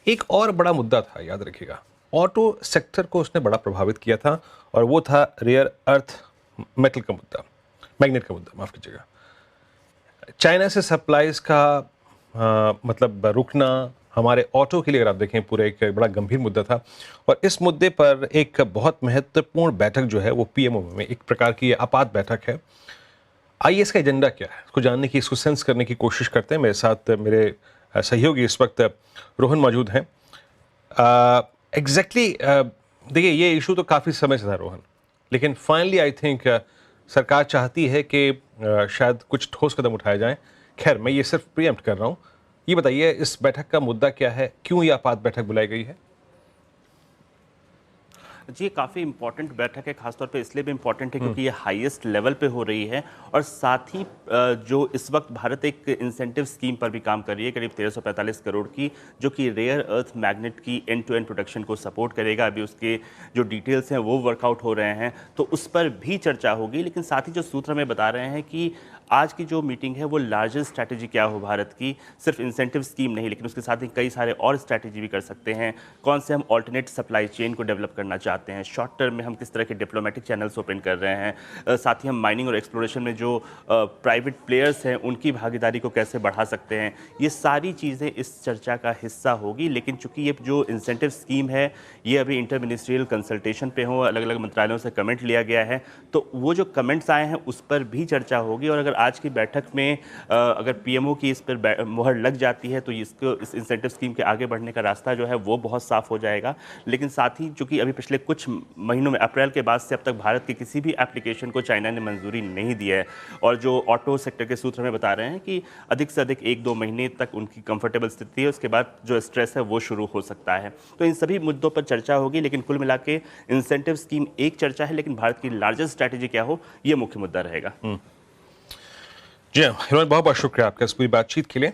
एक और बड़ा मुद्दा था, याद रखिएगा, ऑटो सेक्टर को उसने बड़ा प्रभावित किया था, और वो था रेयर अर्थ मेटल का मुद्दा, मैग्नेट का मुद्दा, माफ कीजिएगा। चाइना से सप्लाईज का मतलब रुकना हमारे ऑटो के लिए, अगर आप देखें, पूरे एक बड़ा गंभीर मुद्दा था। और इस मुद्दे पर एक बहुत महत्वपूर्ण बैठक जो है वो पीएमओ में, एक प्रकार की आपात बैठक है। आइए इसका एजेंडा क्या है इसको जानने की, इसको सेंस करने की कोशिश करते हैं। मेरे साथ मेरे सहयोगी इस वक्त रोहन मौजूद हैं। एग्जैक्टली देखिए, ये इशू तो काफ़ी समय से था रोहन, लेकिन फाइनली आई थिंक सरकार चाहती है कि शायद कुछ ठोस कदम उठाए जाएं। खैर, मैं ये सिर्फ प्रीएम्प्ट कर रहा हूं। ये बताइए, इस बैठक का मुद्दा क्या है, क्यों ये आपात बैठक बुलाई गई है? जी, ये काफ़ी इंपॉर्टेंट बैठक है, खासतौर पे इसलिए भी इंपॉर्टेंट है क्योंकि ये हाईएस्ट लेवल पे हो रही है। और साथ ही जो इस वक्त भारत एक इंसेंटिव स्कीम पर भी काम कर रही है, करीब 1345 करोड़ की, जो कि रेयर अर्थ मैग्नेट की एंड टू एंड प्रोडक्शन को सपोर्ट करेगा। अभी उसके जो डिटेल्स हैं वो वर्कआउट हो रहे हैं, तो उस पर भी चर्चा होगी। लेकिन साथ ही जो सूत्र हमें बता रहे हैं कि आज की जो मीटिंग है वो लार्जर स्ट्रैटेजी क्या हो भारत की, सिर्फ इंसेंटिव स्कीम नहीं, लेकिन उसके साथ ही कई सारे और स्ट्रैटेजी भी कर सकते हैं। कौन से हम ऑल्टरनेट सप्लाई चेन को डेवलप करना चाहते हैं, शॉर्ट टर्म में हम किस तरह के डिप्लोमेटिक चैनल्स ओपन कर रहे हैं, साथ ही हम माइनिंग और एक्सप्लोरेशन में जो प्राइवेट प्लेयर्स हैं उनकी भागीदारी को कैसे बढ़ा सकते हैं, ये सारी चीज़ें इस चर्चा का हिस्सा होगी। लेकिन चूंकि ये जो इंसेंटिव स्कीम है ये अभी इंटर मिनिस्ट्रियल कंसल्टेशन पे हो, अलग अलग मंत्रालयों से कमेंट लिया गया है, तो वो जो कमेंट्स आए हैं उस पर भी चर्चा होगी। और अगर आज की बैठक में अगर पीएमओ की इस पर मुहर लग जाती है तो इसको, इस इंसेंटिव स्कीम के आगे बढ़ने का रास्ता जो है वो बहुत साफ हो जाएगा। लेकिन साथ ही चूंकि अभी पिछले कुछ महीनों में, अप्रैल के बाद से अब तक भारत की किसी भी एप्लीकेशन को चाइना ने मंजूरी नहीं दी है, और जो ऑटो सेक्टर के सूत्र हमें बता रहे हैं कि अधिक से अधिक 1-2 महीने तक उनकी कंफर्टेबल स्थिति है, उसके बाद जो स्ट्रेस है वो शुरू हो सकता है। तो इन सभी मुद्दों पर चर्चा होगी। लेकिन कुल मिला के इंसेंटिव स्कीम एक चर्चा है, लेकिन भारत की लार्जेस्ट स्ट्रैटेजी क्या हो ये मुख्य मुद्दा रहेगा। जी हाँ, हिरोन, बहुत बहुत शुक्रिया आपका इस पूरी बातचीत के लिए।